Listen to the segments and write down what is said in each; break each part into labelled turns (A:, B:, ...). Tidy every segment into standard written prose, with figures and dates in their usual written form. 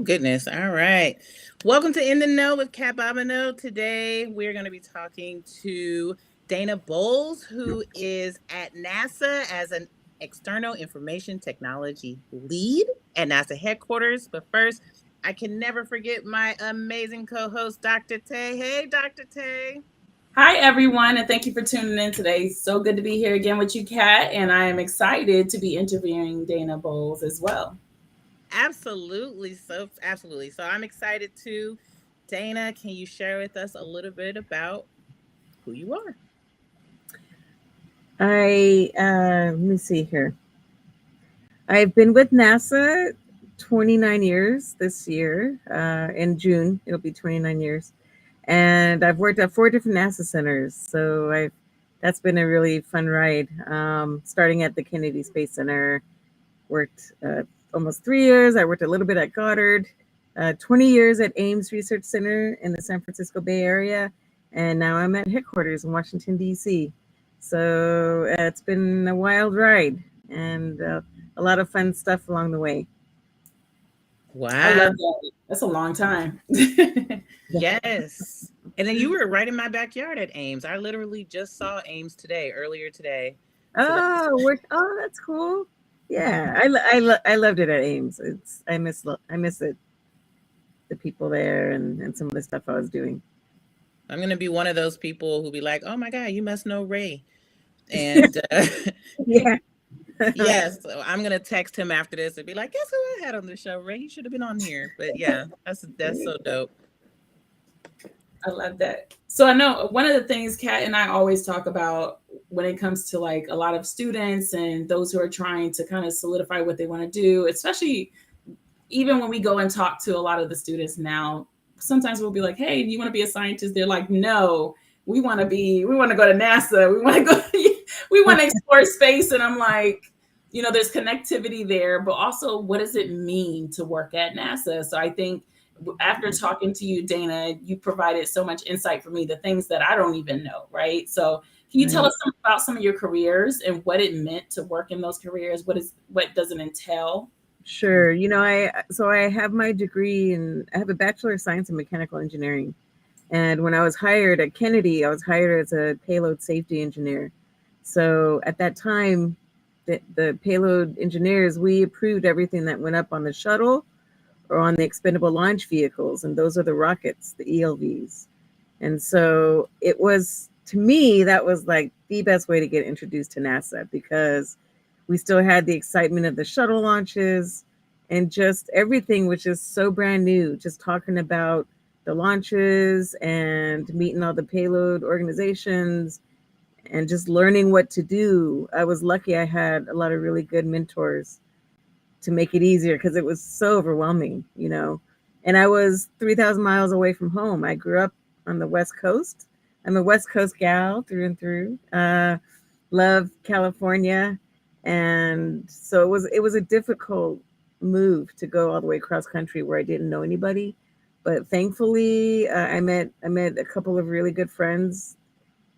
A: goodness. All right. Welcome to In the Know with CaT Bobino. Today, we're going to be talking to Dana Bolles, who is at NASA as an External Information Technology Lead at NASA headquarters. But first, I can never forget my amazing co-host, Dr. Tay. Hey, Dr. Tay.
B: Hi, everyone, and thank you for tuning in today. So good to be here again with you, Kat, and I am excited to be interviewing Dana Bolles as well.
A: Absolutely. So I'm excited too. Dana, can you share with us a little bit about who you are?
C: Let me see here. I've been with NASA 29 years this year. In June, it'll be 29 years. And I've worked at 4 different NASA centers. So that's been a really fun ride. Starting at the Kennedy Space Center, worked almost 3 years. I worked a little bit at Goddard, 20 years at Ames Research Center in the San Francisco Bay Area. And now I'm at headquarters in Washington, D.C. So it's been a wild ride and a lot of fun stuff along the way.
B: I
A: Wow.
B: love that. That's a long time.
A: Yes. And then you were right in my backyard at Ames. I literally just saw Ames earlier today.
C: That's cool. Yeah, I loved it at Ames. I miss it, the people there and some of the stuff I was doing.
A: I'm going to be one of those people who be like, oh my God, you must know Ray. And
C: Yeah.
A: yes, so I'm going to text him after this and be like, guess who I had on the show? Ray, you should have been on here. But yeah, that's so dope.
B: I love that. So I know one of the things Kat and I always talk about when it comes to like a lot of students and those who are trying to kind of solidify what they want to do, especially even when we go and talk to a lot of the students now, sometimes we'll be like, hey, do you want to be a scientist? They're like, no, we want to go to NASA. We want to explore space. And I'm like, there's connectivity there, but also what does it mean to work at NASA? So I think after talking to you, Dana, you provided so much insight for me, the things that I don't even know, right? So can you tell us about some of your careers and what it meant to work in those careers? What does it entail?
C: Sure. I have my degree I have a Bachelor of Science in Mechanical Engineering. And when I was hired at Kennedy, I was hired as a payload safety engineer. So at that time, the payload engineers, we approved everything that went up on the shuttle or on the expendable launch vehicles. And those are the rockets, the ELVs. And so it was, to me, that was like the best way to get introduced to NASA, because we still had the excitement of the shuttle launches and just everything was just so brand new. Just talking about the launches and meeting all the payload organizations and just learning what to do. I was lucky I had a lot of really good mentors to make it easier, because it was so overwhelming, And I was 3,000 miles away from home. I grew up on the West Coast. I'm a West Coast gal through and through. Love California. And so it was a difficult move to go all the way across country where I didn't know anybody. But thankfully, I met a couple of really good friends,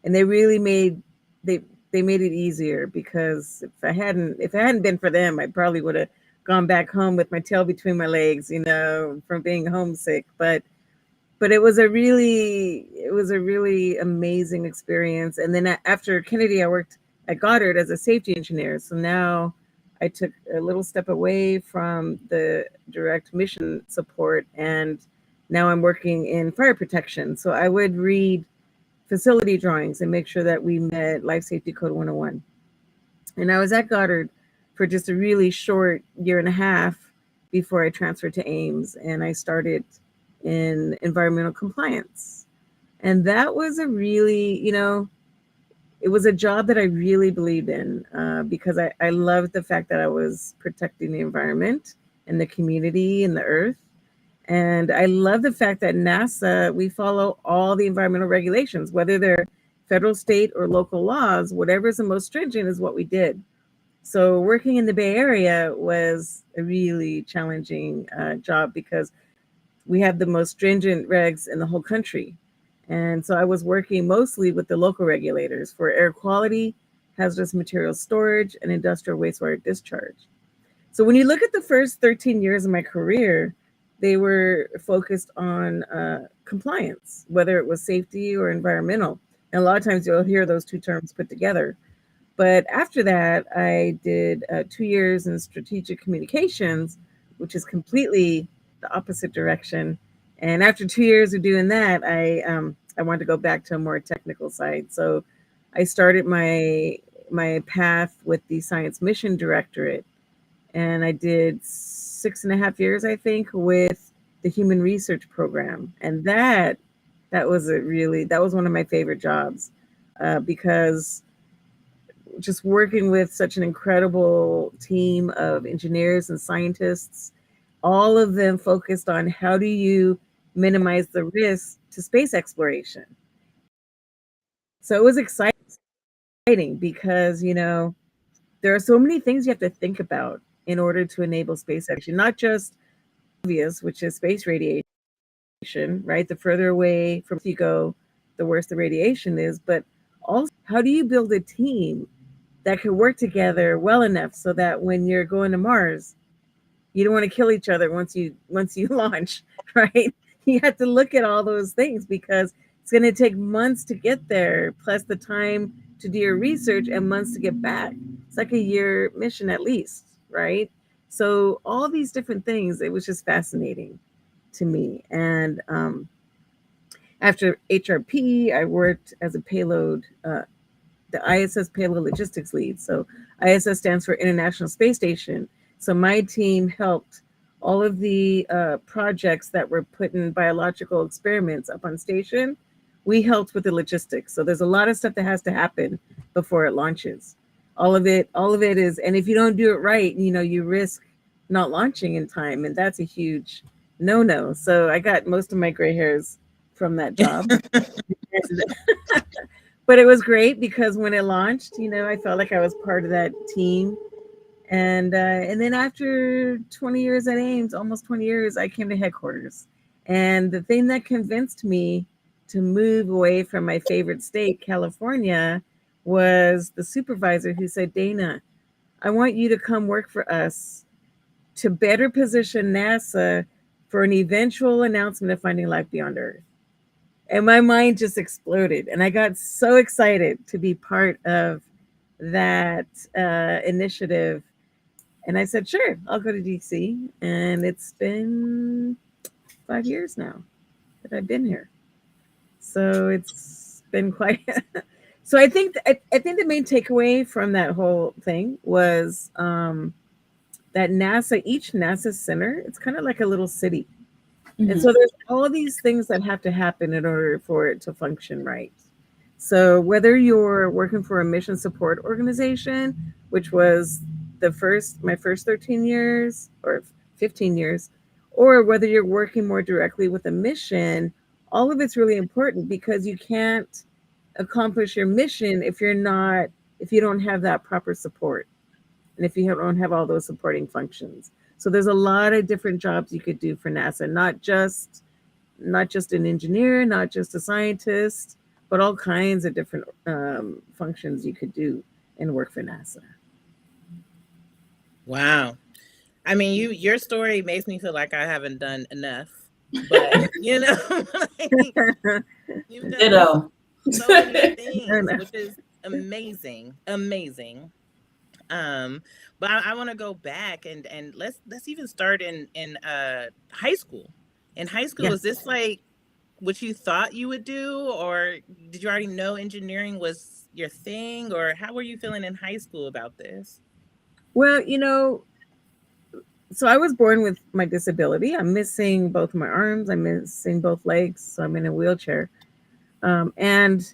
C: and they really made it easier, because if it hadn't been for them, I probably would have gone back home with my tail between my legs, from being homesick. But it was a really amazing experience. And then after Kennedy, I worked at Goddard as a safety engineer. So now I took a little step away from the direct mission support, and now I'm working in fire protection. So I would read facility drawings and make sure that we met Life Safety Code 101. And I was at Goddard for just a really short year and a half before I transferred to Ames, and I started in environmental compliance. And that was it was a job that I really believed in, because I loved the fact that I was protecting the environment and the community and the earth. And I love the fact that NASA, we follow all the environmental regulations, whether they're federal, state, or local laws. Whatever is the most stringent is what we did. So working in the Bay Area was a really challenging job, because we have the most stringent regs in the whole country. And so I was working mostly with the local regulators for air quality, hazardous materials storage, and industrial wastewater discharge. So when you look at the first 13 years of my career, they were focused on compliance, whether it was safety or environmental. And a lot of times you'll hear those two terms put together. But after that, I did 2 years in strategic communications, which is completely the opposite direction. And after 2 years of doing that, I wanted to go back to a more technical side. So I started my path with the Science Mission Directorate, and I did 6.5 years, I think, with the Human Research Program, and that was one of my favorite jobs because just working with such an incredible team of engineers and scientists, all of them focused on how do you minimize the risk to space exploration. So it was exciting because, there are so many things you have to think about in order to enable space action, not just obvious, which is space radiation, right? The further away from you go, the worse the radiation is, but also how do you build a team that can work together well enough so that when you're going to Mars, you don't want to kill each other once you launch, right? You have to look at all those things because it's going to take months to get there, plus the time to do your research and months to get back. It's like a year mission at least, right? So all these different things, it was just fascinating to me. And after HRP, I worked as a payload, the ISS payload logistics lead. So ISS stands for International Space Station. So my team helped all of the projects that were putting biological experiments up on station. We helped with the logistics. So there's a lot of stuff that has to happen before it launches. All of it is, and if you don't do it right, you risk not launching in time, and that's a huge no. So I got most of my gray hairs from that job. But it was great because when it launched, I felt like I was part of that team. And then after 20 years at Ames, almost 20 years, I came to headquarters. And the thing that convinced me to move away from my favorite state, California, was the supervisor who said, Dana, I want you to come work for us to better position NASA for an eventual announcement of finding life beyond Earth. And my mind just exploded. And I got so excited to be part of that initiative. And I said, sure, I'll go to DC. And it's been 5 years now that I've been here. So it's been quite. So I think the main takeaway from that whole thing was that each NASA center, it's kind of like a little city. Mm-hmm. And so there's all these things that have to happen in order for it to function right. So whether you're working for a mission support organization, which was my first 13 years or 15 years, or whether you're working more directly with a mission, all of it's really important because you can't accomplish your mission if you don't have that proper support. And if you don't have all those supporting functions. So there's a lot of different jobs you could do for NASA, not just an engineer, not just a scientist, but all kinds of different functions you could do and work for NASA.
A: Wow. I mean, your story makes me feel like I haven't done enough, but like, you've done so many things, which is amazing. But I want to go back and let's even start in high school. In high school, yes. Was this like what you thought you would do, or did you already know engineering was your thing, or how were you feeling in high school about this?
C: Well, so I was born with my disability. I'm missing both my arms. I'm missing both legs. So I'm in a wheelchair. And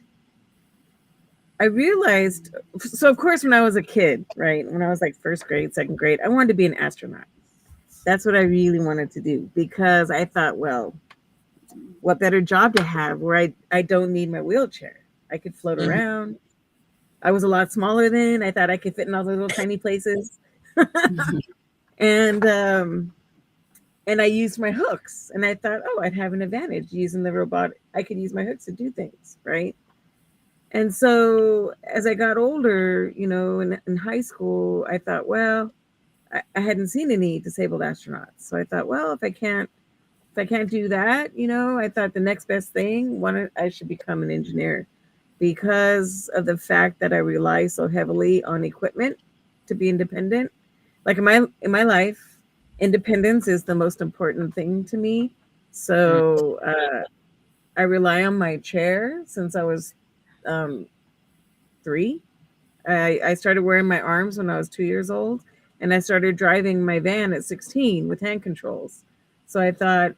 C: I realized, so of course, when I was a kid, right, when I was like first grade, second grade, I wanted to be an astronaut. That's what I really wanted to do because I thought, well, what better job to have where I don't need my wheelchair. I could float mm-hmm. around. I was a lot smaller then. I thought I could fit in all the little tiny places. Mm-hmm. And I used my hooks. And I thought, oh, I'd have an advantage using the robot. I could use my hooks to do things, right? And so as I got older, in high school, I thought, well, I hadn't seen any disabled astronauts. So I thought, well, if I can't if I can't do that, I thought the next best thing, I should become an engineer because of the fact that I rely so heavily on equipment to be independent. Like in my life, independence is the most important thing to me. So I rely on my chair since I was 3. I started wearing my arms when I was 2 years old, and I started driving my van at 16 with hand controls. So I thought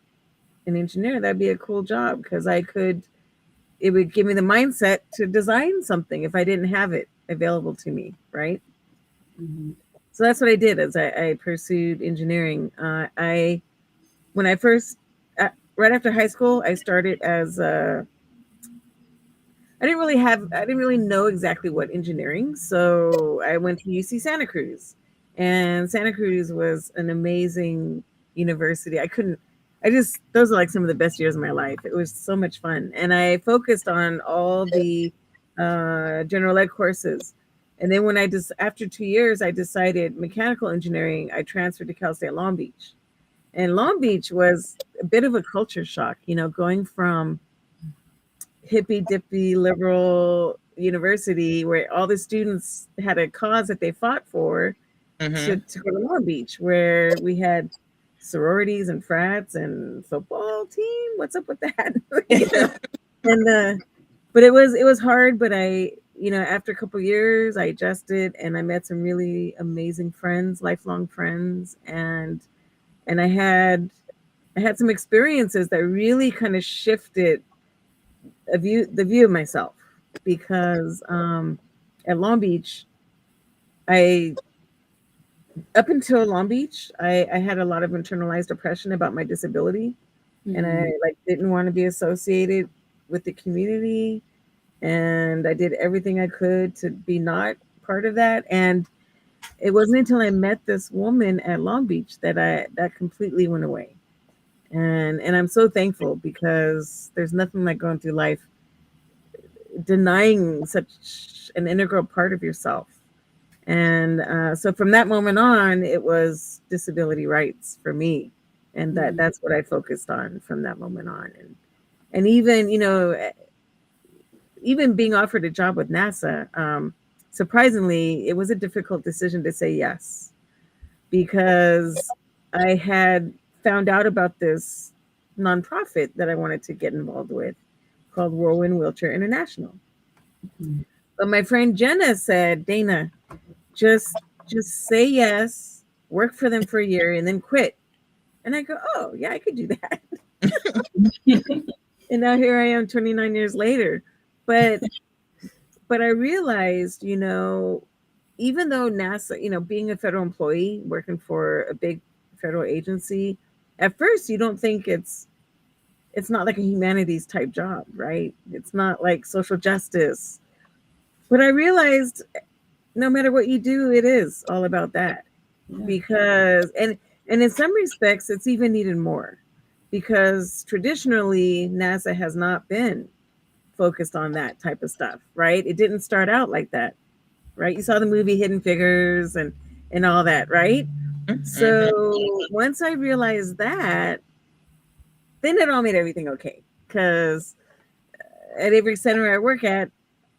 C: an engineer, that'd be a cool job because it would give me the mindset to design something if I didn't have it available to me, right?
B: Mm-hmm.
C: So that's what I did as I pursued engineering. When I first, right after high school, I started as I didn't really know exactly what engineering. So I went to UC Santa Cruz, and Santa Cruz was an amazing university. Those are like some of the best years of my life. It was so much fun. And I focused on all the general ed courses. And then after 2 years, I decided mechanical engineering, I transferred to Cal State Long Beach. And Long Beach was a bit of a culture shock, going from hippy dippy liberal university where all the students had a cause that they fought for to go to Long Beach, where we had sororities and frats and football team. What's up with that? And but it was hard, but after a couple of years I adjusted and I met some really amazing friends, lifelong friends, and I had some experiences that really kind of shifted the view of myself, because at Long Beach, up until Long Beach, I had a lot of internalized depression about my disability, and I didn't want to be associated with the community, and I did everything I could to be not part of that. And it wasn't until I met this woman at Long Beach that completely went away. And I'm so thankful, because there's nothing like going through life denying such an integral part of yourself. And so from that moment on, it was disability rights for me, and that's what I focused on from that moment on. And even being offered a job with NASA, surprisingly, it was a difficult decision to say yes, because I had found out about this nonprofit that I wanted to get involved with, called Whirlwind Wheelchair International. Mm-hmm. But my friend Jenna said, Dana, just say yes, work for them for a year, and then quit. And I go, oh yeah, I could do that. And now here I am 29 years later. But I realized, even though NASA, being a federal employee, working for a big federal agency, at first you don't think it's not like a humanities type job, right? It's not like social justice. But I realized no matter what you do, it is all about that. Yeah. Because, and in some respects, it's even needed more, because traditionally NASA has not been focused on that type of stuff, right? It didn't start out like that, right? You saw the movie Hidden Figures and all that, right? Mm-hmm. So once I realized that, then it all made everything okay. Because at every center I work at,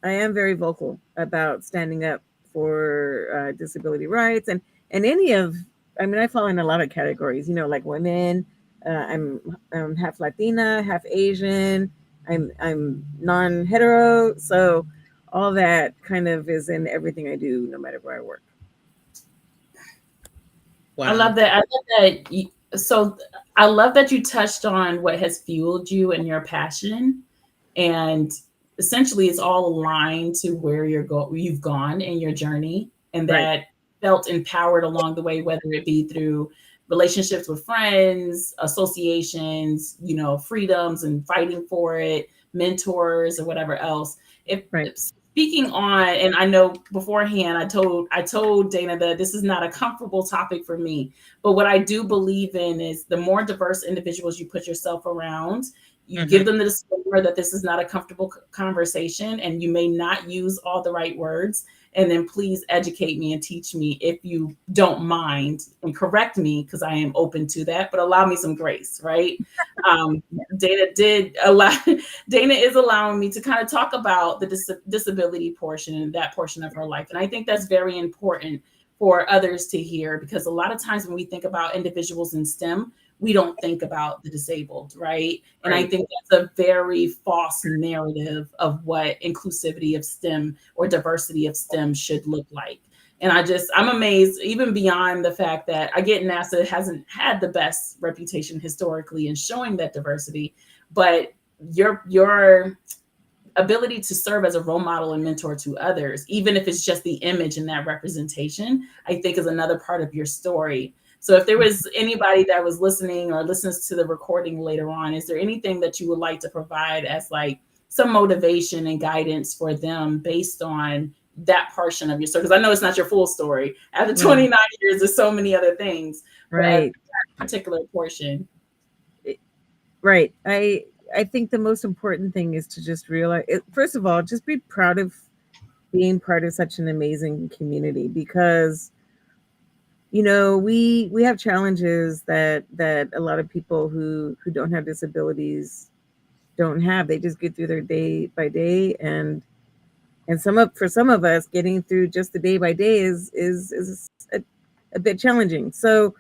C: I am very vocal about standing up for disability rights, and I fall in a lot of categories, like women. I'm half Latina, half Asian. I'm non-hetero, so all that kind of is in everything I do, no matter where I work.
B: Wow. I love that. I love that you touched on what has fueled you and your passion, and essentially it's all aligned to where you've gone in your journey, and that felt empowered along the way, whether it be through relationships with friends, associations, freedoms and fighting for it, mentors or whatever else. Speaking on, and I know beforehand, I told Dana that this is not a comfortable topic for me, but what I do believe in is the more diverse individuals you put yourself around, you give them the disclaimer that this is not a comfortable conversation and you may not use all the right words. And then please educate me and teach me if you don't mind, and correct me, because I am open to that, but allow me some grace, right? Dana did allow, Dana is allowing me to kind of talk about the disability portion and that portion of her life. And I think that's very important for others to hear, because a lot of times when we think about individuals in STEM, we don't think about the disabled, right? And I think that's a very false narrative of what inclusivity of STEM or diversity of STEM should look like. And I'm amazed, even beyond the fact that I get NASA hasn't had the best reputation historically in showing that diversity, but your ability to serve as a role model and mentor to others, even if it's just the image and that representation, I think is another part of your story. So if there was anybody that was listening or listens to the recording later on, is there anything that you would like to provide as like some motivation and guidance for them based on that portion of your story? Because I know it's not your full story. After 29 years, there's so many other things.
C: Right.
B: That particular portion.
C: Right. I think the most important thing is to just realize, first of all, just be proud of being part of such an amazing community, because we have challenges that a lot of people who don't have disabilities don't have. They just get through their day by day, and for some of us, getting through just the day by day is a bit challenging. So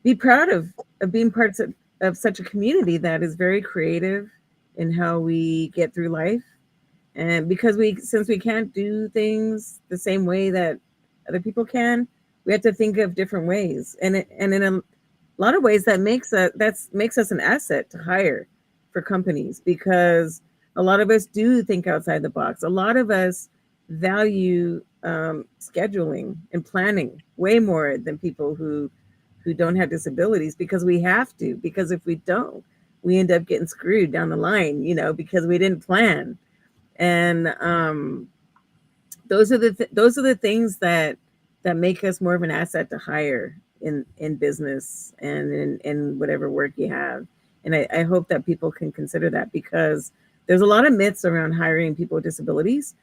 C: be proud of being part of such a community that is very creative in how we get through life. And because since we can't do things the same way that other people can, we have to think of different ways. And in a lot of ways that makes us an asset to hire for companies, because a lot of us do think outside the box. A lot of us value scheduling and planning way more than people who don't have disabilities, because we have to, because if we don't, we end up getting screwed down the line, because we didn't plan. And those are the things that make us more of an asset to hire in business and in whatever work you have. And I hope that people can consider that, because there's a lot of myths around hiring people with disabilities.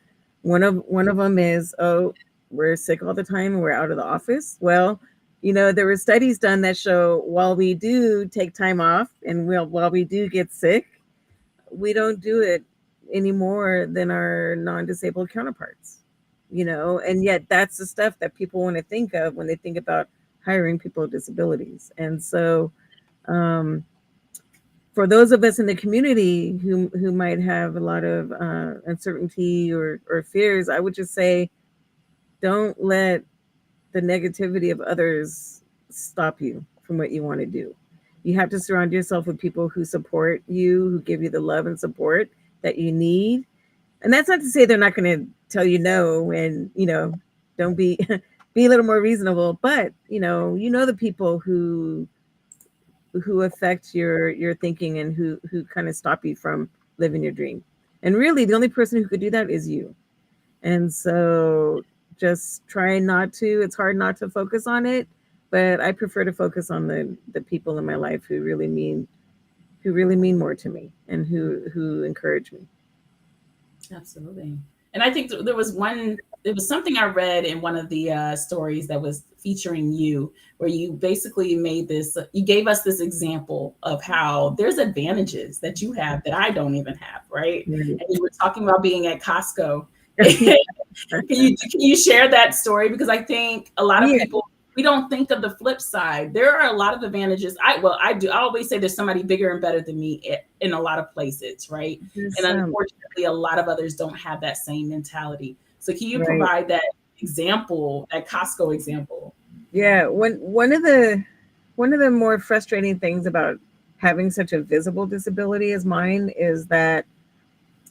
C: One of them is, oh, we're sick all the time and we're out of the office. Well, there were studies done that show while we do take time off and while we do get sick, we don't do it any more than our non-disabled counterparts, and yet that's the stuff that people want to think of when they think about hiring people with disabilities. And so for those of us in the community who might have a lot of uncertainty or fears, I would just say, don't let the negativity of others stop you from what you want to do. You have to surround yourself with people who support you, who give you the love and support that you need. And that's not to say they're not going to tell you no, and don't be be a little more reasonable, but the people who affect your thinking and who kind of stop you from living your dream. And really the only person who could do that is you. And so just try not to, it's hard not to focus on it, but I prefer to focus on the people in my life who really mean more to me and who encourage me.
B: Absolutely. And I think there was something I read in one of the stories that was featuring you, where you basically you gave us this example of how there's advantages that you have that I don't even have, right? And you were talking about being at Costco. Can you share that story? Because I think a lot of people, we don't think of the flip side. There are a lot of advantages. I do. I always say there's somebody bigger and better than me in a lot of places, right? And unfortunately, a lot of others don't have that same mentality. So can you provide that example, that Costco example?
C: Yeah, one of the more frustrating things about having such a visible disability as mine is that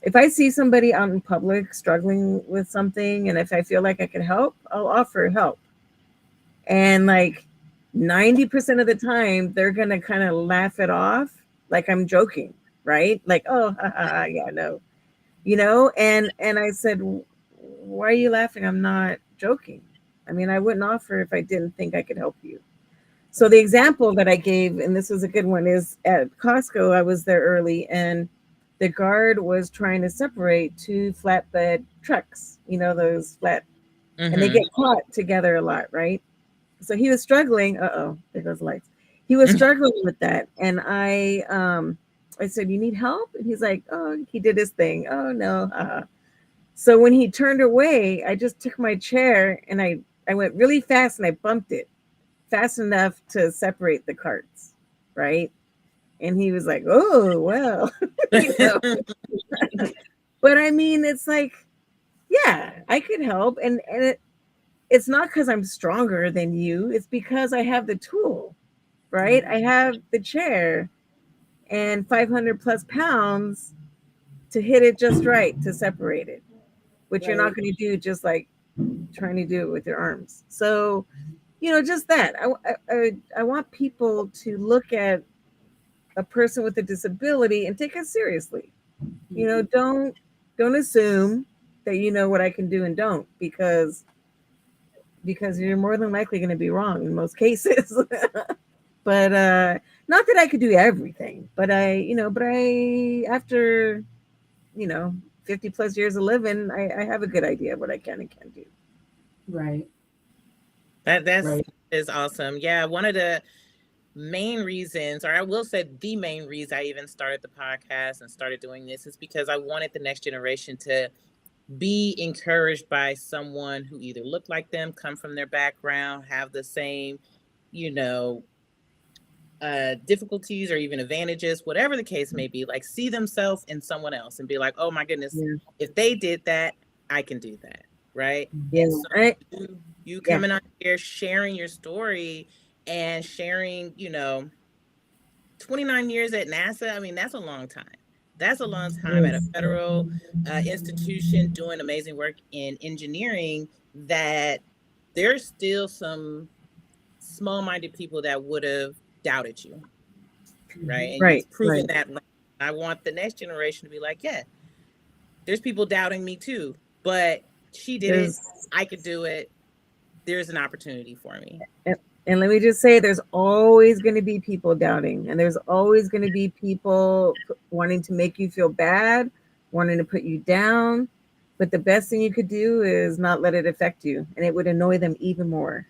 C: if I see somebody out in public struggling with something, and if I feel like I can help, I'll offer help. And like 90% of the time, they're going to kind of laugh it off like I'm joking, right? Like, oh, yeah, no, and I said, why are you laughing? I'm not joking. I mean, I wouldn't offer if I didn't think I could help you. So the example that I gave, and this was a good one, is at Costco, I was there early, and the guard was trying to separate two flatbed trucks, those flat and they
A: Mm-hmm.
C: get caught together a lot, right? So he was struggling. There goes lights. He was struggling with that, and I said, "You need help?" And he's like, "Oh," he did his thing. "Oh no." So when he turned away, I just took my chair and I went really fast and I bumped it fast enough to separate the carts, right? And he was like, "Oh well," you know. But I mean, it's like, yeah, I could help, and it's not because I'm stronger than you. It's because I have the tool, right? I have the chair and 500 plus pounds to hit it just right to separate it, which you're not going to do just like trying to do it with your arms. So, just that. I want people to look at a person with a disability and take it seriously. Don't assume that you know what I can do and don't, because you're more than likely going to be wrong in most cases. But not that I could do everything, but I after 50 plus years of living, I have a good idea of what I can and can't do.
B: Right.
A: That's
B: Right.
A: is awesome. Yeah, one of the main reasons, or I will say the main reason I even started the podcast and started doing this is because I wanted the next generation to be encouraged by someone who either looked like them, come from their background, have the same, you know, difficulties or even advantages, whatever the case may be, like see themselves in someone else and be like, oh my goodness,
C: Yeah.
A: if they did that, I can do that. Right.
C: Yeah.
A: And so you
C: Yeah.
A: coming on here, sharing your story and sharing, 29 years at NASA. I mean, that's a long time. That's a long time at a
C: Yes.
A: federal institution doing amazing work in engineering, that there's still some small-minded people that would have doubted you, right? And
C: Right.
A: you've proven
C: Right.
A: that wrong. I want the next generation to be like, yeah, there's people doubting me too, but she did it.
C: There's
A: I could do it. There's an opportunity for me.
C: and let me just say, there's always going to be people doubting, and there's always going to be people wanting to make you feel bad, wanting to put you down. But the best thing you could do is not let it affect you, and it would annoy them even more.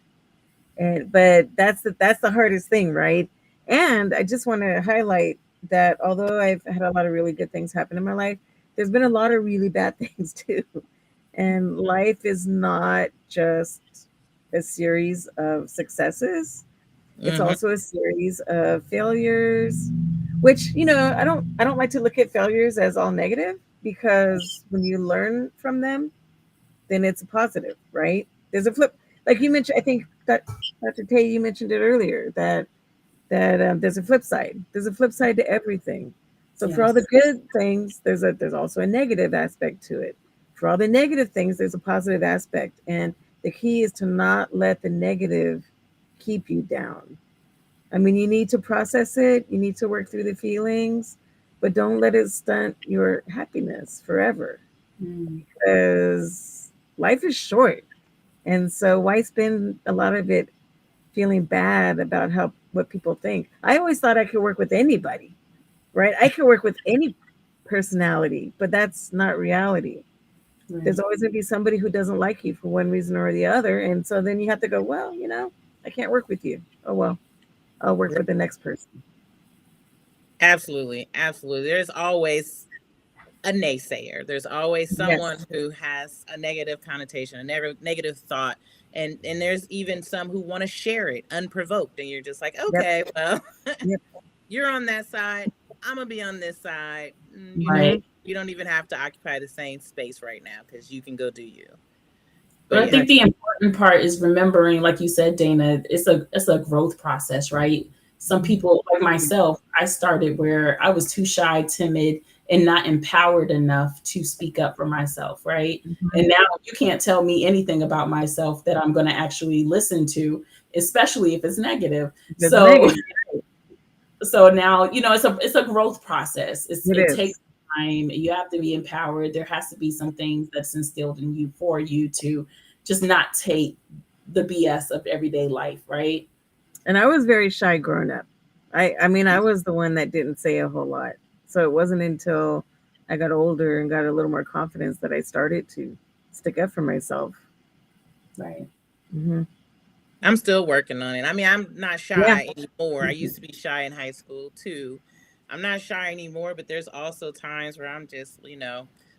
C: But that's the hardest thing, right? And I just want to highlight that although I've had a lot of really good things happen in my life, there's been a lot of really bad things too. And life is not just a series of successes. It's
A: Mm-hmm.
C: also a series of failures, which, I don't like to look at failures as all negative, because when you learn from them, then it's a positive, right? There's a flip, like you mentioned. I think that Dr. Tay, you mentioned it earlier, that there's a flip side. There's a flip side to everything. So for all the good things, there's also a negative aspect to it. For all the negative things, there's a positive aspect, and the key is to not let the negative keep you down. I mean, you need to process it. You need to work through the feelings, but don't let it stunt your happiness forever, because life is short. And so why spend a lot of it feeling bad about what people think? I always thought I could work with anybody, right? I could work with any personality, but that's not reality. There's always going to be somebody who doesn't like you for one reason or the other. And so then you have to go, well, I can't work with you. Oh, well, I'll work with the next person.
A: Absolutely. Absolutely. There's always a naysayer. There's always someone
C: Yes.
A: who has a negative connotation, a negative thought. And there's even some who want to share it unprovoked. And you're just like,
C: Yep.
A: okay, well,
C: Yep.
A: you're on that side. I'm going to be on this side.
B: Right.
A: You don't even have to occupy the same space right now, because you can go do you.
B: But I
A: yeah.
B: think the important part is remembering, like you said, Dana, it's a growth process, right? Some people, like myself, I started where I was too shy, timid, and not empowered enough to speak up for myself, right? And now you can't tell me anything about myself that I'm going to actually listen to, especially if it's negative.
C: It's
B: So,
C: negative.
B: so now, it's a growth process.
C: It
B: It
C: is.
B: takes time. You have to be empowered. There has to be some things that's instilled in you for you to just not take the BS of everyday life, right?
C: And I was very shy growing up. I mean, I was the one that didn't say a whole lot. So it wasn't until I got older and got a little more confidence that I started to stick up for myself.
B: Right.
C: Mm-hmm.
A: I'm still working on it. I mean, I'm not
C: Yeah.
A: shy anymore. I used to be shy in high school too. I'm not shy anymore, but there's also times where I'm just,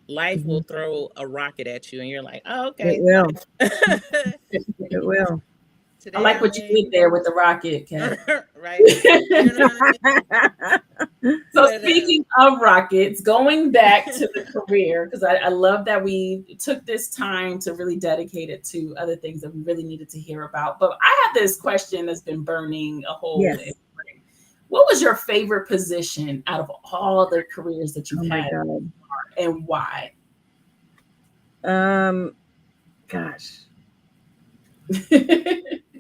A: life
C: Mm-hmm.
A: will throw a rocket at you and you're like, oh,
C: It
A: okay.
C: will. It will.
B: I
A: Today
B: like
A: I
B: what you
A: may,
B: did there with the rocket, Kat.
A: right? You know what I mean?
B: So
A: But,
B: speaking of rockets, going back to the career, because I love that we took this time to really dedicate it to other things that we really needed to hear about. But I have this question that's been burning a hole in
C: Yes.
B: my brain. What was your favorite position out of all the careers that
C: Oh
B: you've
C: my
B: had,
C: God.
B: and why?
C: Gosh.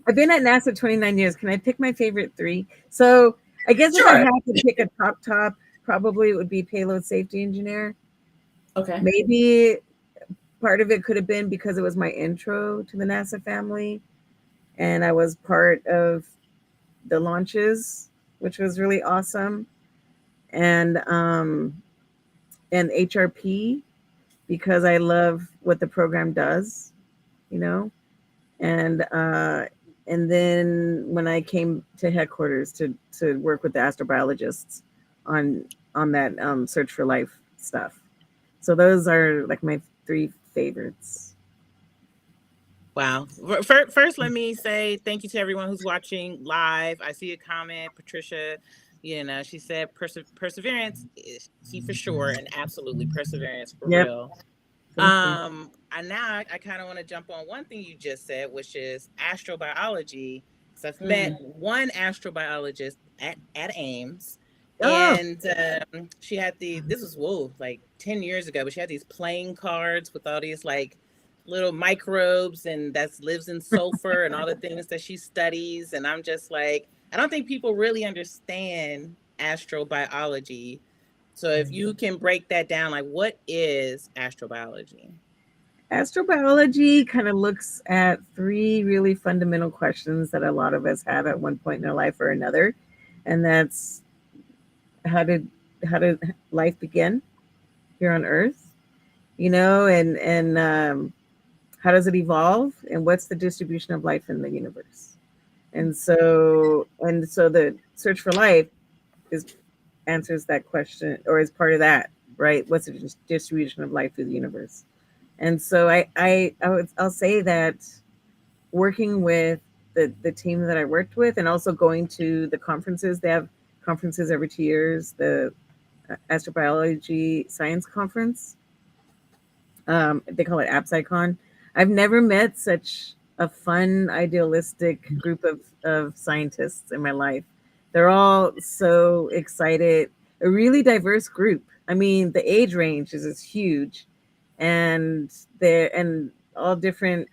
C: I've been at NASA 29 years. Can I pick my favorite 3? So I guess if I
B: Sure.
C: had to pick a top, probably it would be payload safety engineer.
B: Okay.
C: Maybe part of it could have been because it was my intro to the NASA family, and I was part of the launches, which was really awesome, and HRP because I love what the program does, you know, and then when I came to headquarters to work with the astrobiologists on that search for life stuff. So those are like my 3 favorites.
A: wow. First, let me say thank you to everyone who's watching live. I see a comment, Patricia. She said perseverance is key for sure, and absolutely perseverance for
C: Yep.
A: real.
C: Thank you.
A: And now I kind of want to jump on one thing you just said, which is astrobiology. So I've met
B: Mm.
A: one astrobiologist at Ames,
C: Oh,
A: and she had this was like 10 years ago, but she had these playing cards with all these like little microbes and that lives in sulfur and all the things that she studies. And I'm just like, I don't think people really understand astrobiology. So if you can break that down, like what is astrobiology?
C: astrobiology kind of looks at 3 really fundamental questions that a lot of us have at one point in our life or another, and that's how did life begin here on Earth, and how does it evolve, and what's the distribution of life in the universe, and so the search for life is answers that question or is part of that, right? What's the distribution of life through the universe? And so I'll say that working with the team that I worked with, and also going to the conferences. They have conferences every 2 years. The Astrobiology Science Conference. They call it ApsICon. I've never met such a fun, idealistic group of scientists in my life. They're all so excited. A really diverse group. I mean, the age range is huge, and they're all different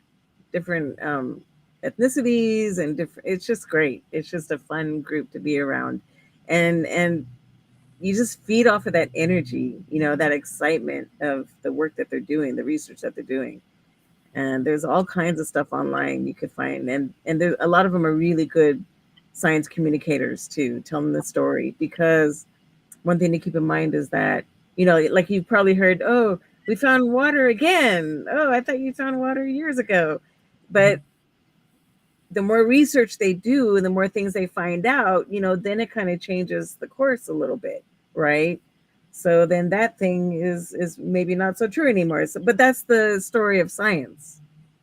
C: ethnicities and different. It's just great. It's just a fun group to be around, and you just feed off of that energy, that excitement of the work that they're doing, the research that they're doing. And there's all kinds of stuff online you could find, and there a lot of them are really good science communicators too, telling the story. Because one thing to keep in mind is that, like you've probably heard, oh, we found water again. Oh, I thought you found water years ago. But the more research they do and the more things they find out, then it kind of changes the course a little bit, right? So then that thing is maybe not so true anymore. So, but that's the story of science,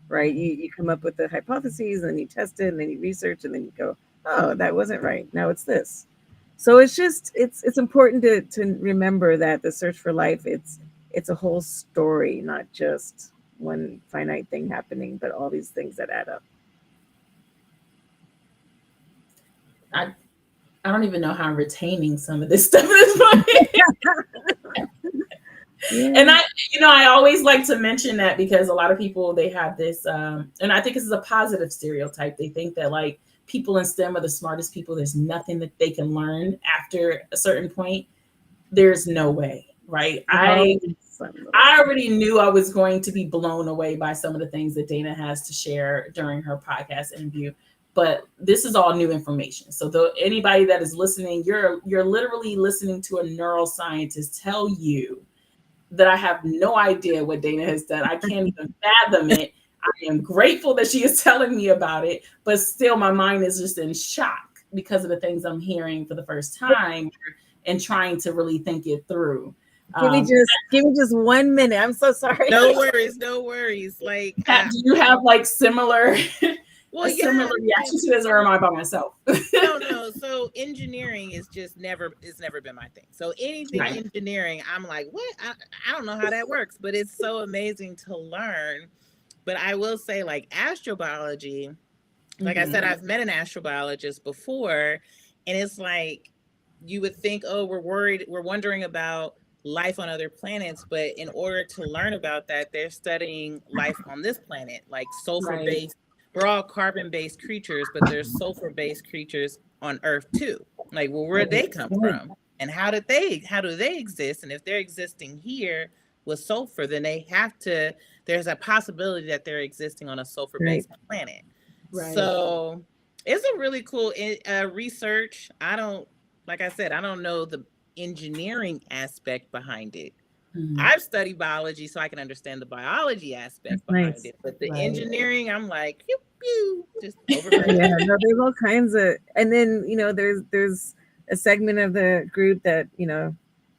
C: right? You come up with the hypotheses, and then you test it, and then you research, and then you go, oh, that wasn't right. Now it's this. So it's important to remember that the search for life, it's a whole story, not just one finite thing happening, but all these things that add up.
B: I don't even know how I'm retaining some of this stuff at this point.
C: Yeah.
B: And I always like to mention that because a lot of people, they have this, and I think this is a positive stereotype. They think that like people in STEM are the smartest people. There's nothing that they can learn after a certain point. There's no way, right? I already knew I was going to be blown away by some of the things that Dana has to share during her podcast interview. But this is all new information. So anybody that is listening, you're literally listening to a neuroscientist tell you that I have no idea what Dana has done. I can't even fathom it. I am grateful that she is telling me about it, but still my mind is just in shock because of the things I'm hearing for the first time and trying to really think it through.
C: Give me just 1 minute. I'm so sorry.
A: No worries, no worries. Like,
B: Kat, do you have like similar
A: well,
B: reaction to this, or am I by myself?
A: No. So engineering is just never been my thing. So anything
B: Right.
A: engineering, I'm like, what? I don't know how that works, but it's so amazing to learn. But I will say, like astrobiology, like I said, I've met an astrobiologist before, and it's like you would think, oh, we're wondering about life on other planets, but in order to learn about that, they're studying life on this planet, like sulfur based. We're all carbon based creatures, but there's sulfur based creatures on Earth too. Like, well, where did they come from, and how do they exist? And if they're existing here with sulfur, then there's a possibility that they're existing on a sulfur based planet. Right. So it's a really cool research. Like I said, I don't know the engineering aspect behind it. I've studied biology, so I can understand the biology aspect behind it. But the engineering, I'm like, pew, pew, just over.
C: Yeah, no, there's all kinds of, and then there's a segment of the group that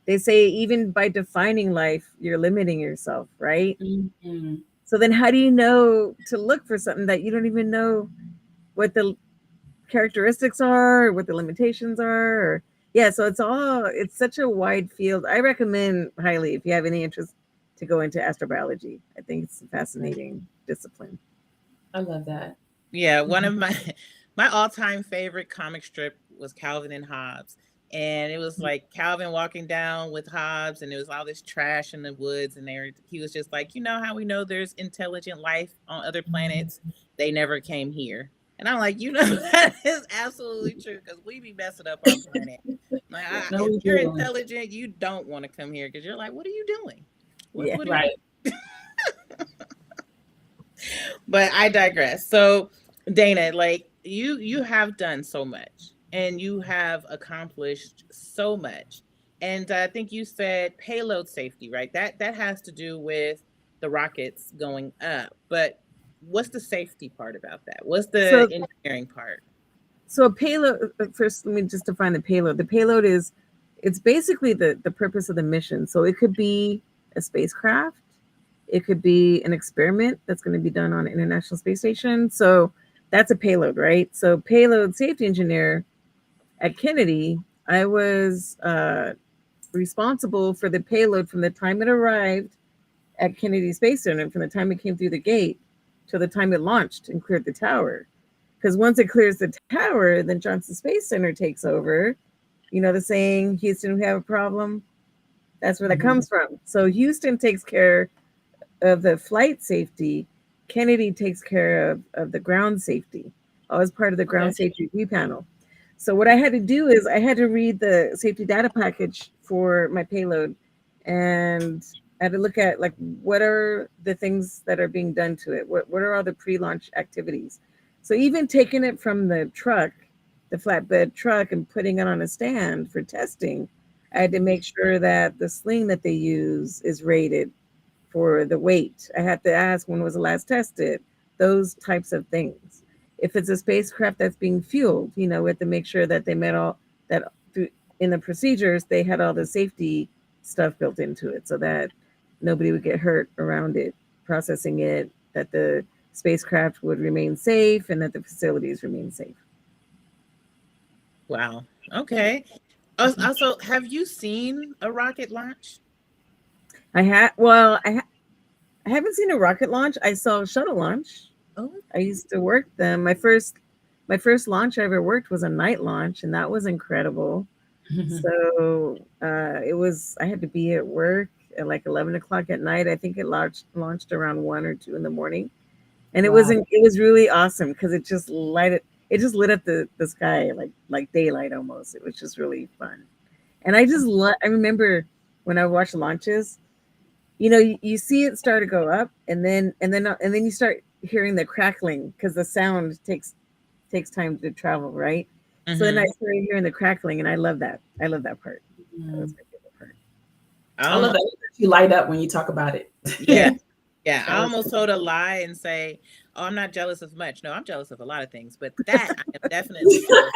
C: they say even by defining life, you're limiting yourself, right? Mm-hmm. So then, how do you know to look for something that you don't even know what the characteristics are, or what the limitations are? Or so it's such a wide field. I recommend highly, if you have any interest, to go into astrobiology. I think it's a fascinating discipline.
B: I love that.
A: Yeah, one of my all-time favorite comic strip was Calvin and Hobbes. And it was like Calvin walking down with Hobbes, and there was all this trash in the woods, and he was just like, you know how we know there's intelligent life on other planets? They never came here. And I'm like, that is absolutely true, because we be messing up our planet. Like, if you're intelligent, you don't want to come here, because you're like, what are you doing? What are you? But I digress. So, Dana, like you have done so much, and you have accomplished so much. And I think you said payload safety, right? That has to do with the rockets going up. But what's the safety part about that? What's the engineering part?
C: So payload, first, let me just define the payload. The payload it's basically the purpose of the mission. So it could be a spacecraft. It could be an experiment that's going to be done on an International Space Station. So that's a payload, right? So payload safety engineer at Kennedy, I was responsible for the payload from the time it arrived at Kennedy Space Center, from the time it came through the gate to the time it launched and cleared the tower. Because once it clears the tower, then Johnson Space Center takes over. You know the saying, Houston, we have a problem? That's where that comes from. So Houston takes care of the flight safety. Kennedy takes care of the ground safety. I was part of the ground safety review panel. So what I had to do is I had to read the safety data package for my payload, and I had to look at, like, what are the things that are being done to it? What are all the pre-launch activities? So even taking it from the truck, the flatbed truck, and putting it on a stand for testing, I had to make sure that the sling that they use is rated for the weight. I had to ask, when was the last tested? Those types of things. If it's a spacecraft that's being fueled, we have to make sure that they met all that in the procedures. They had all the safety stuff built into it so that nobody would get hurt around it, processing it, that the spacecraft would remain safe, and that the facilities remain safe.
A: Wow. Okay. Also, have you seen a rocket launch?
C: I haven't seen a rocket launch. I saw a shuttle launch. Oh. I used to work them. My first launch I ever worked was a night launch, and that was incredible. So I had to be at work at like 11 o'clock at night. I think it launched around 1 or 2 in the morning. And it was really awesome, because it just lit up the sky like daylight almost. It was just really fun. And I remember when I watched launches, you see it start to go up, and then you start hearing the crackling, because the sound takes time to travel, right? Mm-hmm. So then I started hearing the crackling, and I love that. I love that part. That was my favorite part.
B: I love that you light up when you talk about it.
A: Yeah. Yeah, I
B: That was
A: almost told a lie and say, "Oh, I'm not jealous of much." No, I'm jealous of a lot of things, but that I am definitely jealous.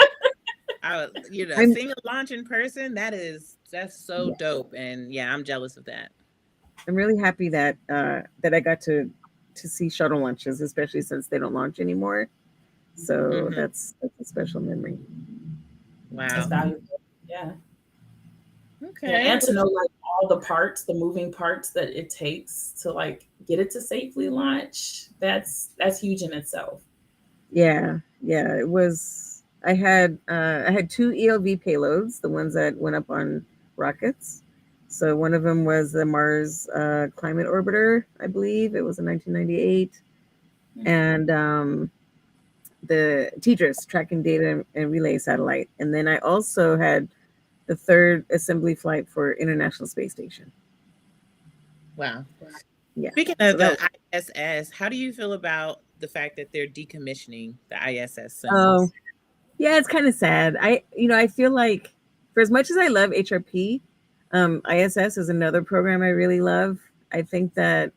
A: I was,
C: I'm
A: seeing a launch in person, that's so
C: yeah,
A: dope, and yeah, I'm jealous of that.
C: I'm really happy that that I got to see shuttle launches, especially since they don't launch anymore. So
A: Hmm.
C: that's a special memory.
B: that's
A: Wow.
B: valuable. Yeah. Yeah,
A: Okay.
B: and to know like all the parts, the moving parts that it takes to like get it to safely launch, that's huge in itself.
C: Yeah, yeah, it was. I had two ELV payloads, the ones that went up on rockets. So one of them was the Mars Climate Orbiter, I believe it was in 1998, and the TDRS, Tracking Data and Relay Satellite. And then I also had the third assembly flight for International Space Station.
A: Wow.
C: Yeah,
A: Speaking
C: so
A: of
C: that
A: the
C: was.
A: ISS, how do you feel about the fact that they're decommissioning the ISS soon?
C: Oh, yeah, it's kind of sad. I feel like for as much as I love HRP, ISS is another program I really love. I think that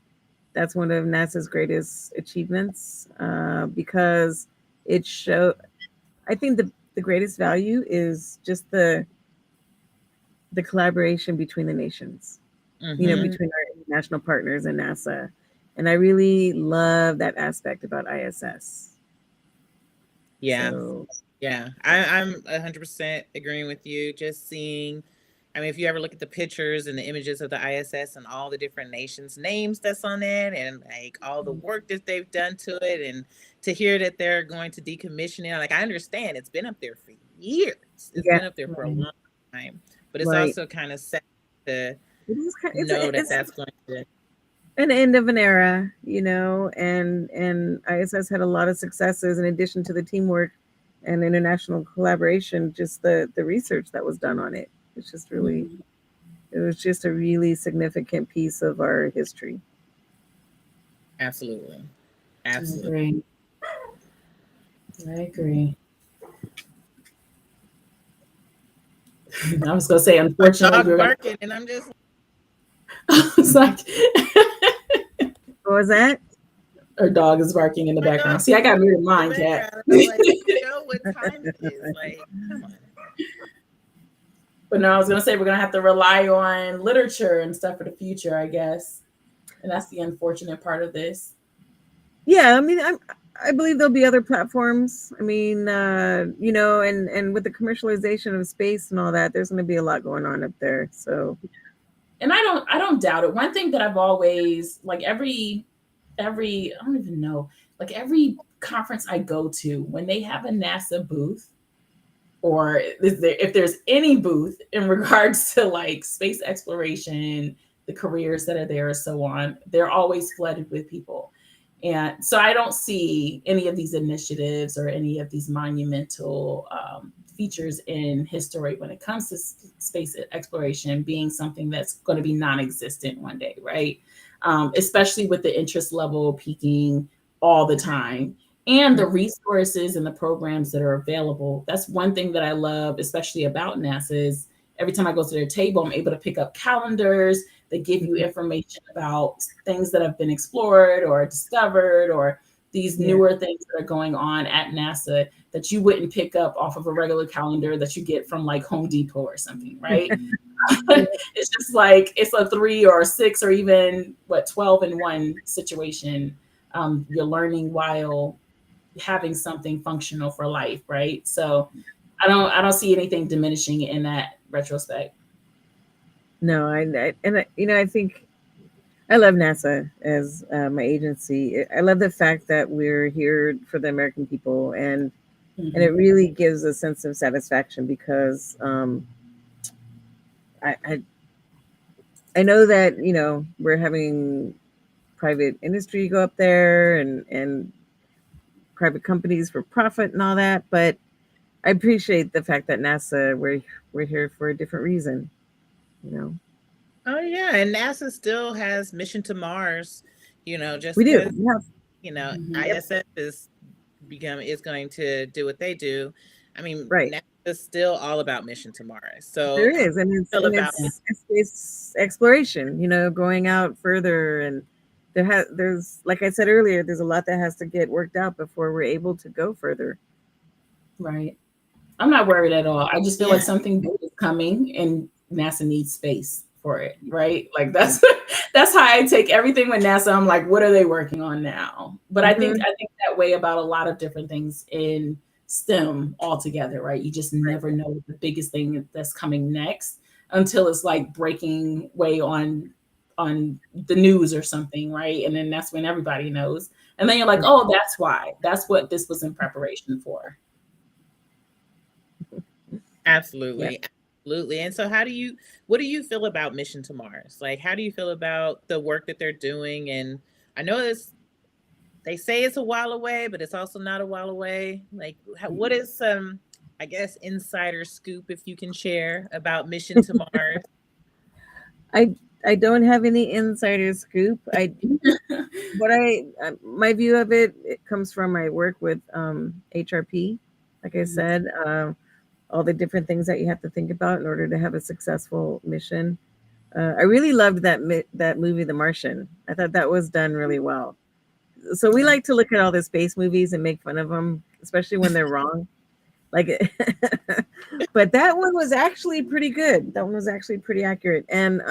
C: that's one of NASA's greatest achievements because it show. I think the greatest value is just the collaboration between the nations.
A: Hmm.
C: Between our international partners and NASA, and I really love that aspect about ISS.
A: Yeah.
C: So
A: Yeah,
C: yeah,
A: I'm 100% agreeing with you. Just seeing, I mean, if you ever look at the pictures and the images of the ISS and all the different nations' names that's on it, and like all the work that they've done to it, and to hear that they're going to decommission it, like I understand it's been up there for years. It's
C: yeah,
A: been up there for a
B: Right.
A: long time, but it's
C: right.
A: also kind of sad to
C: It is kind.
A: know that
C: It's
A: that's going to.
C: an end of an era, and ISS had a lot of successes in addition to the teamwork and international collaboration, just the research that was done on it. It's just really
B: Mhm.
C: it was just a really significant piece of our history.
A: Absolutely,
B: I
A: absolutely.
B: agree. I agree. I was gonna say,
A: My
B: unfortunately,
A: dog's
B: we're gonna.
A: barking, and I'm just
B: It's like
C: What was that?
B: our dog is barking in the
A: my dog
B: background. See, I got muted
A: in the
B: mine, cat.
A: background, and I'm like, do you know what time it is? Like, come on.
B: But no, I was gonna say we're gonna have to rely on literature and stuff for the future, I guess. And that's the unfortunate part of this.
C: Yeah, I mean, I believe there'll be other platforms. I mean, and with the commercialization of space and all that, there's going to be a lot going on up there. So
B: And I don't doubt it. One thing that I've always like every I don't even know, like every conference I go to, when they have a NASA booth, or if there's any booth in regards to like space exploration, the careers that are there, and so on, they're always flooded with people. And so I don't see any of these initiatives or any of these monumental features in history when it comes to space exploration being something that's going to be non-existent one day, right? Especially with the interest level peaking all the time and the resources and the programs that are available. That's one thing that I love, especially about NASA, is every time I go to their table, I'm able to pick up calendars that give you information about things that have been explored or discovered, or these
C: yeah,
B: newer things that are going on at NASA that you wouldn't pick up off of a regular calendar that you get from like Home Depot or something, right? It's just like it's a 3 or 6 or even 12 in one situation. You're learning while having something functional for life, right? So I don't see anything diminishing in that retrospect.
C: no, I think I love NASA as my agency. I love the fact that we're here for the American people, and it
B: Mhm.
C: really gives a sense of satisfaction because I, I I know that we're having private industry go up there and private companies for profit and all that, but I appreciate the fact that NASA we're here for a different reason, you know.
A: Oh yeah, and NASA still has Mission to Mars. Just
C: We do.
A: because
C: Yeah.
B: Mhm.
C: Yep.
A: ISS is going to do what they do. I mean,
C: Right.
A: NASA is still all about Mission to Mars. So
C: There
A: how do
C: is, and
A: you feel about
C: it's space exploration, going out further, there's, like I said earlier, there's a lot that has to get worked out before we're able to go further.
B: Right. I'm not worried at all. I just feel
A: Yeah.
B: like something big is coming and NASA needs space for it, right? Like that's that's how I take everything with NASA. I'm like, what are they working on now? But I think that way about a lot of different things in STEM altogether, right? You just never know the biggest thing that's coming next until it's like breaking way on the news or something, right? And then that's when everybody knows. And then you're like, oh, that's why. That's what this was in preparation for.
A: Absolutely. Absolutely. And so what do you feel about Mission to Mars? Like, how do you feel about the work that they're doing? And I know they say it's a while away, but it's also not a while away. Like, what is some, I guess, insider scoop, if you can share, about Mission to Mars?
C: I don't have any insider scoop. My view of it comes from my work with HRP. Like I said, all the different things that you have to think about in order to have a successful mission. I really loved that movie, The Martian. I thought that was done really well. So we like to look at all the space movies and make fun of them, especially when they're wrong. Like, but that one was actually pretty good. That one was actually pretty accurate, and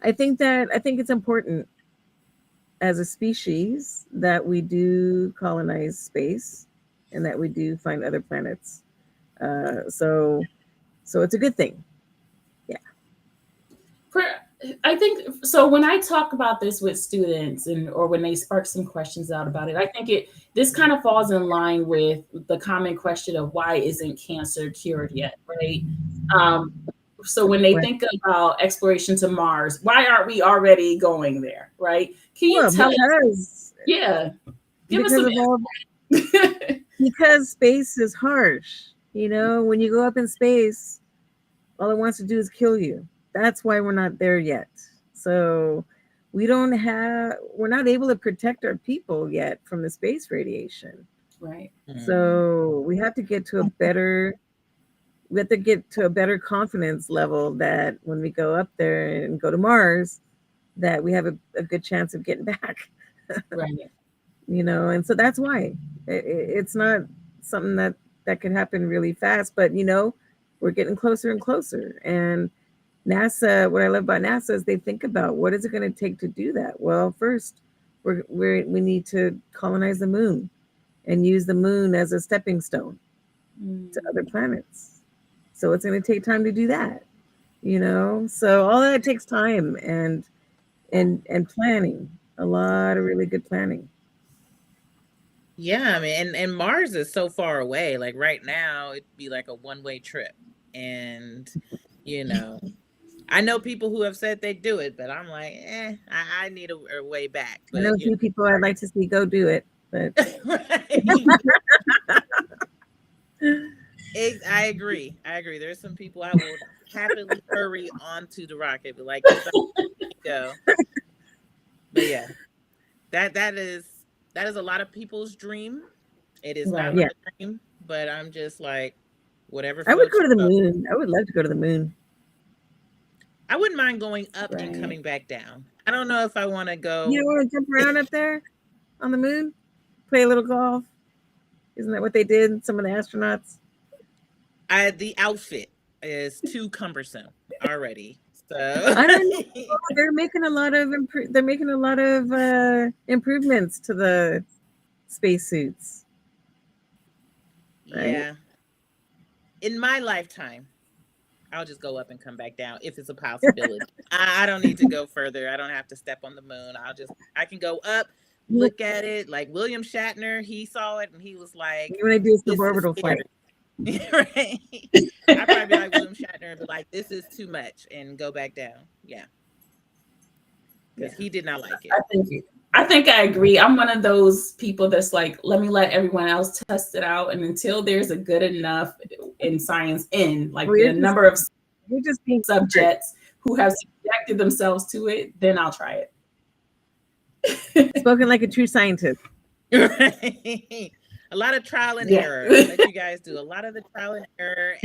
C: I think it's important as a species that we do colonize space and that we do find other planets. So it's a good thing. Yeah.
B: I think so. When I talk about this with students or when they spark some questions out about it, I think this kind of falls in line with the common question of why isn't cancer cured yet, right? So when they think about exploration to Mars, why aren't we already going there, right? Can you tell us? Yeah, give us some.
C: Because space is harsh. When you go up in space, all it wants to do is kill you. That's why we're not there yet. So we're not able to protect our people yet from the space radiation.
B: Right.
C: So we have to get to a better confidence level that when we go up there and go to Mars, that we have a good chance of getting back.
B: Right.
C: And so that's why it's not something that could happen really fast, but we're getting closer and closer. And NASA, what I love about NASA is they think about what is it going to take to do that. Well, first we need to colonize the moon and use the moon as a stepping stone to other planets. So it's going to take time to do that, so all that takes time and planning, a lot of really good planning.
A: Yeah, I mean, and Mars is so far away. Like right now, it'd be like a one-way trip. And, I know people who have said they do it, but I'm like, I need a way back. But,
C: I know a few people I'd like to see go do it, but
A: I agree. There's some people I will happily hurry onto the rocket, but like, go. But yeah, that is a lot of people's dream. It is not my dream, but I'm just like, whatever.
C: I would go to the moon. I would love to go to the moon.
A: I wouldn't mind going up and coming back down. I don't know if I want to go.
C: You don't want to jump around up there on the moon, play a little golf? Isn't that what they did? Some of the astronauts.
A: The outfit is too cumbersome already. So
C: I don't know. They're making a lot of improvements to the spacesuits.
A: Right? Yeah. In my lifetime, I'll just go up and come back down if it's a possibility. I don't need to go further. I don't have to step on the moon. I can go up, look at it. Like William Shatner, he saw it and he was like,
C: "You want to do a suborbital flight?"
A: Right. I'd probably be like William Shatner and be like, "This is too much," and go back down. Yeah. Because he did not like it.
B: I think I agree. I'm one of those people that's like, let me let everyone else test it out. And until there's a good enough in science the number of subjects who have subjected themselves to it, then I'll try
C: it. Spoken like a true scientist.
A: Right. A lot of trial and error that you guys do. A lot of the trial and error.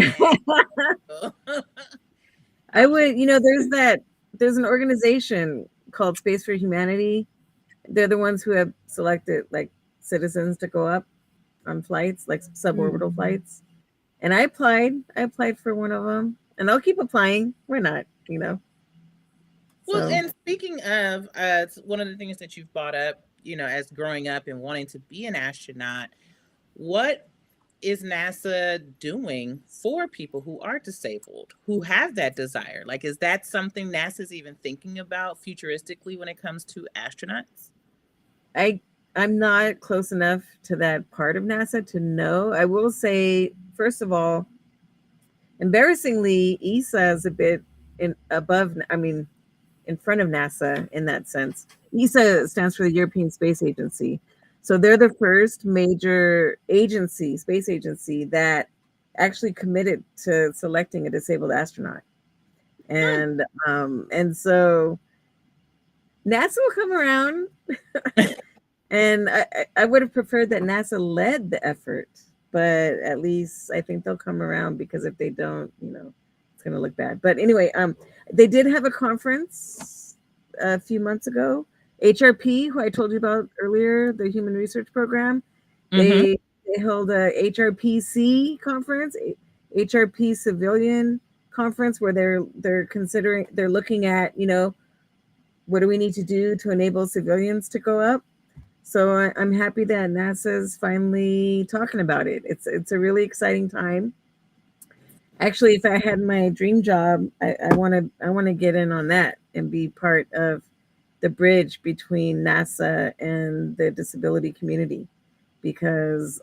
A: I
C: would, there's an organization called Space for Humanity. They're the ones who have selected like citizens to go up on flights, like suborbital flights. And I applied. I applied for one of them, and I'll keep applying. Why not? You know.
A: Well,
C: So
A: and speaking of, it's one of the things that you've brought up, as growing up and wanting to be an astronaut, what is NASA doing for people who are disabled, who have that desire? Like, is that something NASA's even thinking about futuristically when it comes to astronauts?
C: I'm not close enough to that part of NASA to know. I will say, first of all, embarrassingly, ESA is a bit in front of NASA in that sense. ESA stands for the European Space Agency. So they're the first major agency, space agency, that actually committed to selecting a disabled astronaut. And so NASA will come around. And I would have preferred that NASA led the effort, but at least I think they'll come around, because if they don't, it's going to look bad. But anyway, they did have a conference a few months ago. HRP, who I told you about earlier, the Human Research Program, they held a HRPC conference, HRP Civilian Conference, where they're looking at, what do we need to do to enable civilians to go up? So I'm happy that NASA's finally talking about it. It's a really exciting time. Actually, if I had my dream job, I want to get in on that and be part of the bridge between NASA and the disability community, because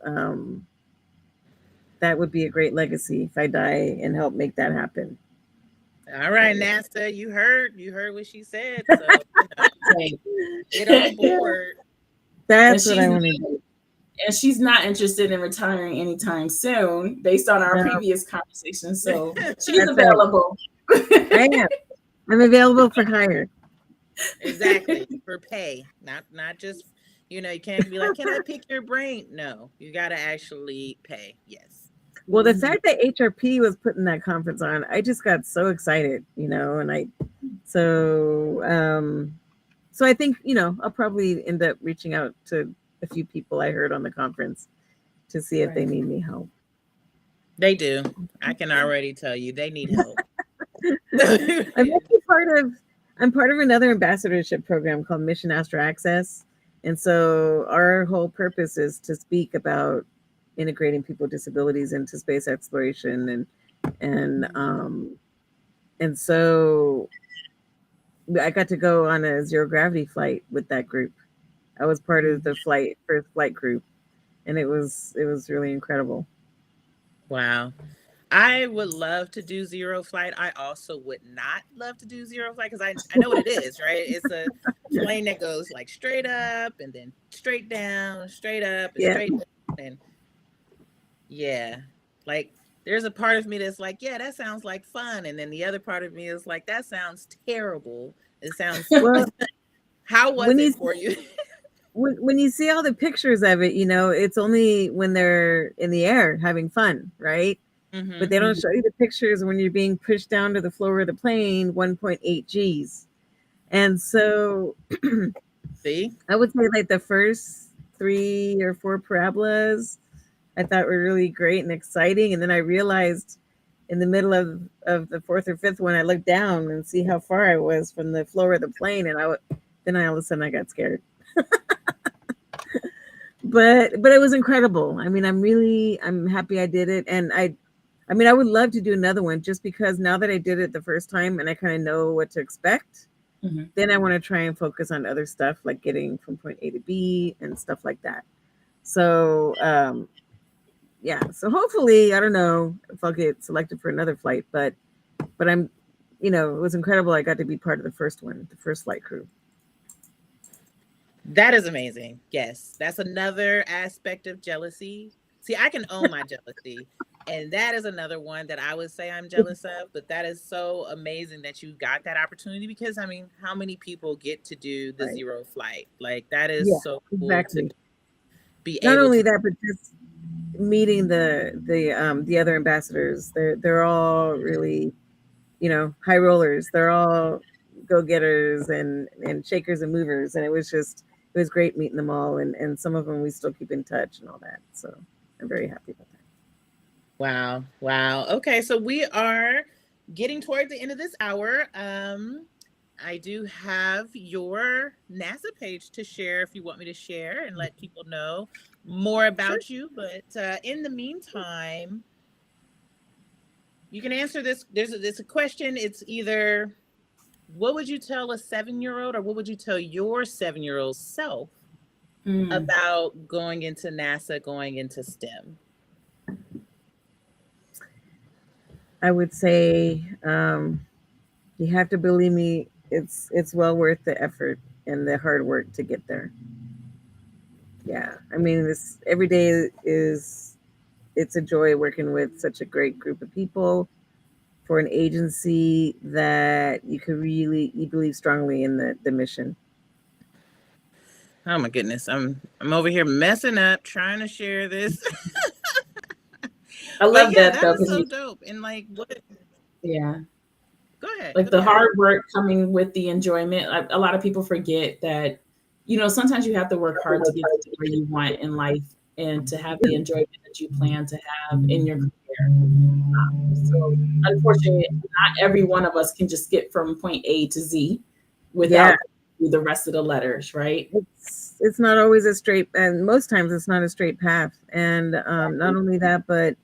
C: that would be a great legacy if I die and help make that happen.
A: All right, NASA, you heard what she said. So get on board.
C: That's what I want to do.
B: And she's not interested in retiring anytime soon, based on our previous conversation. So she's available.
C: I am. I'm available for hire.
A: Exactly. For pay. Not just, you can't be like, can I pick your brain? No, you got to actually pay. Yes.
C: Well, the fact that HRP was putting that conference on, I just got so excited, and so I think, I'll probably end up reaching out to a few people I heard on the conference to see if they need me help.
A: They do. I can already tell you they need help.
C: I'm part of another ambassadorship program called Mission Astro Access. And so our whole purpose is to speak about integrating people with disabilities into space exploration. And so I got to go on a zero gravity flight with that group. I was part of the first flight group, and it was really incredible.
A: Wow. I would love to do zero flight. I also would not love to do zero flight, because I know what it is, right? It's a plane that goes like straight up and then straight down, straight up and straight down. And like there's a part of me that's like, yeah, that sounds like fun. And then the other part of me is like, that sounds terrible. It sounds well, how was it for you?
C: When you see all the pictures of it, it's only when they're in the air having fun, right? Mm-hmm. But they don't show you the pictures when you're being pushed down to the floor of the plane, 1.8 Gs. And so
A: see,
C: I would say like the first 3 or 4 parabolas I thought were really great and exciting. And then I realized in the middle of the 4th or 5th one, I looked down and see how far I was from the floor of the plane. And then all of a sudden I got scared. But it was incredible. I mean, I'm happy I did it. And I would love to do another one, just because now that I did it the first time and I kind of know what to expect, then I want to try and focus on other stuff, like getting from point A to B and stuff like that. So, so hopefully, I don't know if I'll get selected for another flight, but I'm, it was incredible. I got to be part of the first one, the first flight crew.
A: That is amazing. Yes. That's another aspect of jealousy. See, I can own my jealousy. And that is another one that I would say I'm jealous of. But that is so amazing that you got that opportunity, because, I mean, how many people get to do the zero flight? Like, that is so cool to be
C: Not
A: able
C: only
A: to.
C: that, but just meeting the other ambassadors. They're all really, high rollers. They're all go-getters and shakers and movers, and it was great meeting them all, and some of them we still keep in touch and all that. So I'm very happy about that.
A: Wow. Wow. Okay. So we are getting toward the end of this hour. I do have your NASA page to share if you want me to share and let people know more about you. But in the meantime, you can answer this. There's a question. It's either what would you tell a 7-year-old or what would you tell your 7-year-old self about going into NASA, going into STEM?
C: I would say you have to believe me. It's well worth the effort and the hard work to get there. Yeah, I mean, this every day it's a joy working with such a great group of people for an agency that you believe strongly in the mission.
A: Oh my goodness, I'm over here messing up trying to share this.
B: I love that though.
A: That is so dope. And like, what?
B: Yeah.
A: Go ahead.
B: Like the hard work coming with the enjoyment. A lot of people forget that, sometimes you have to work hard to get to where you want in life and to have the enjoyment that you plan to have in your career. So unfortunately, not every one of us can just get from point A to Z without the rest of the letters, right?
C: It's not always a straight, and most times it's not a straight path. And not only that, but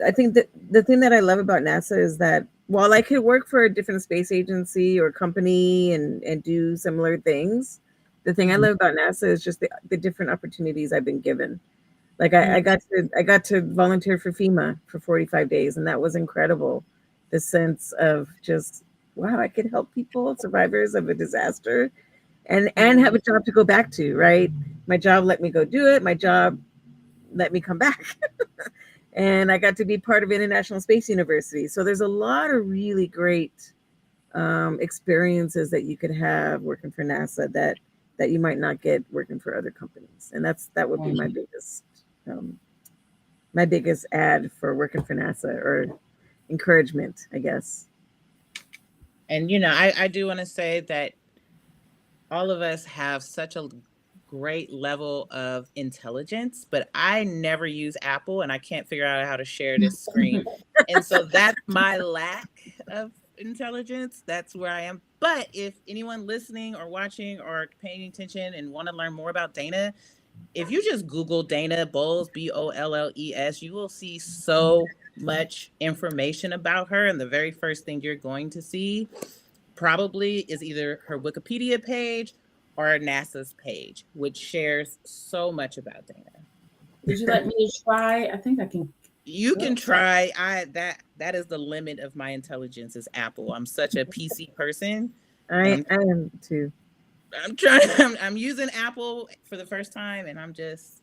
C: I think that the thing that I love about NASA is that while I could work for a different space agency or company and do similar things, the thing I love about NASA is just the different opportunities I've been given. Like I got to volunteer for FEMA for 45 days, and that was incredible. The sense of just, wow, I could help people, survivors of a disaster, and have a job to go back to, right? My job let me go do it. My job let me come back. And I got to be part of International Space University. So there's a lot of really great experiences that you could have working for NASA that you might not get working for other companies. And that would be my biggest ad for working for NASA, or encouragement, I guess.
A: And, I do want to say that all of us have such a great level of intelligence, but I never use Apple and I can't figure out how to share this screen. And so that's my lack of intelligence. That's where I am. But if anyone listening or watching or paying attention and want to learn more about Dana, if you just Google Dana Bolles, Bolles, you will see so much information about her. And the very first thing you're going to see probably is either her Wikipedia page or NASA's page, which shares so much about Dana.
B: Would you let me try? I think I can.
A: You can try. That is the limit of my intelligence is Apple. I'm such a PC person.
C: I am too.
A: I'm trying. I'm using Apple for the first time, and I'm just,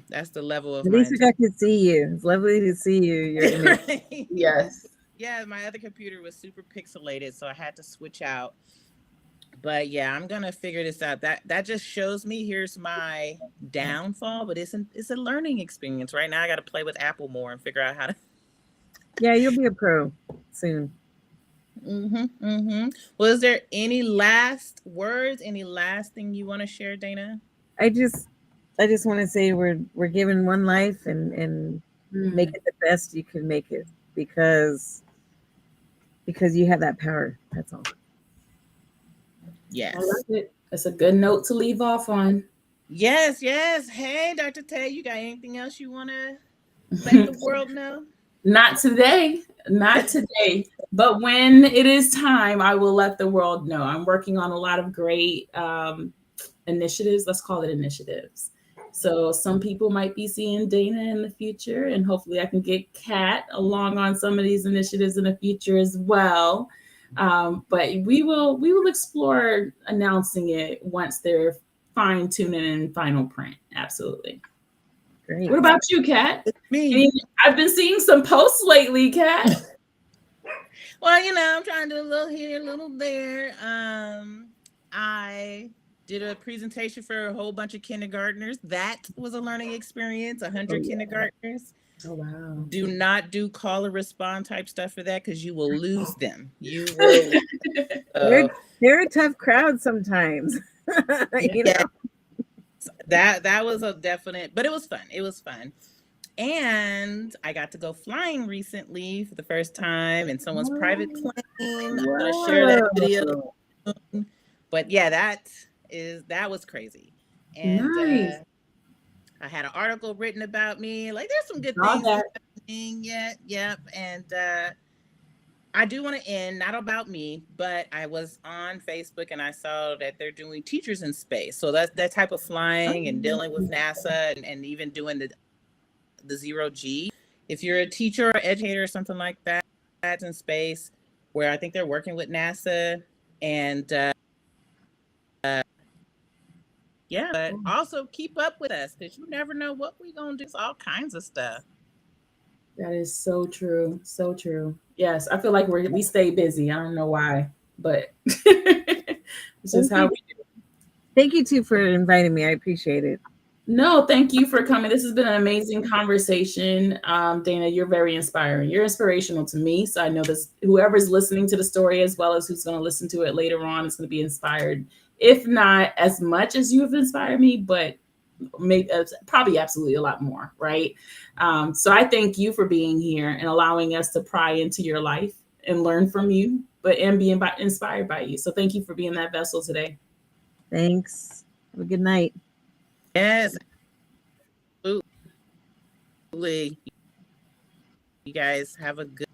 A: that's the level of.
C: At least I got to see you. It's lovely to see you.
A: Right?
B: Yes.
A: Yeah, my other computer was super pixelated, so I had to switch out. But I'm gonna figure this out. That just shows me here's my downfall, but it's a learning experience. Right now, I got to play with Apple more and figure out how to.
C: Yeah, you'll be a pro soon.
A: Well, is there any last words? Any last thing you want to share, Dana?
C: I just want to say we're given one life and make it the best you can make it because you have that power. That's all.
A: Yes.
B: I love it. That's a good note to leave off on.
A: Yes. Hey, Dr. Tay, you got anything else you want to let the world know?
B: Not today. But when it is time, I will let the world know. I'm working on a lot of great initiatives. Let's call it initiatives. So some people might be seeing Dana in the future, and hopefully I can get CaT along on some of these initiatives in the future as well. But we will explore announcing it once they're fine-tuning in final print. Absolutely.
C: Great.
B: What about you, CaT?
A: Me.
B: I've been seeing some posts lately, CaT.
A: Well, I'm trying to do a little here, a little there. I did a presentation for a whole bunch of kindergartners. That was a learning experience, 100
B: Oh, yeah.
A: kindergartners.
B: Oh, wow.
A: Do not do call and respond type stuff for that because you will lose them. You will.
C: They're a tough crowd sometimes. You know?
A: That was a definite, but it was fun. It was fun. And I got to go flying recently for the first time in someone's private plane. I'm going to share that video. But yeah, that was crazy. And
B: Nice.
A: I had an article written about me. Like, there's some good
B: Saw
A: things
B: that.
A: happening. Yep. And I do want to end, not about me, but I was on Facebook and I saw that they're doing teachers in space. So that's that type of flying and dealing with NASA and even doing the 0G. If you're a teacher or educator or something like that, that's in space, where I think they're working with NASA. And yeah, but also keep up with us because you never know what we're going to do. It's all kinds of stuff.
B: That is so true. So true. Yes, I feel like we stay busy. I don't know why, but it's just how we do.
C: Thank you too for inviting me. I appreciate it.
B: No, thank you for coming. This has been an amazing conversation. Dana, you're very inspiring. You're inspirational to me. So I know this, whoever's listening to the story, as well as who's going to listen to it later on, is going to be inspired, if not as much as you have inspired me, but maybe probably absolutely a lot more. Right. So I thank you for being here and allowing us to pry into your life and learn from you, and being inspired by you. So thank you for being that vessel today.
C: Thanks. Have a good night.
A: Yes. Absolutely. You guys have a good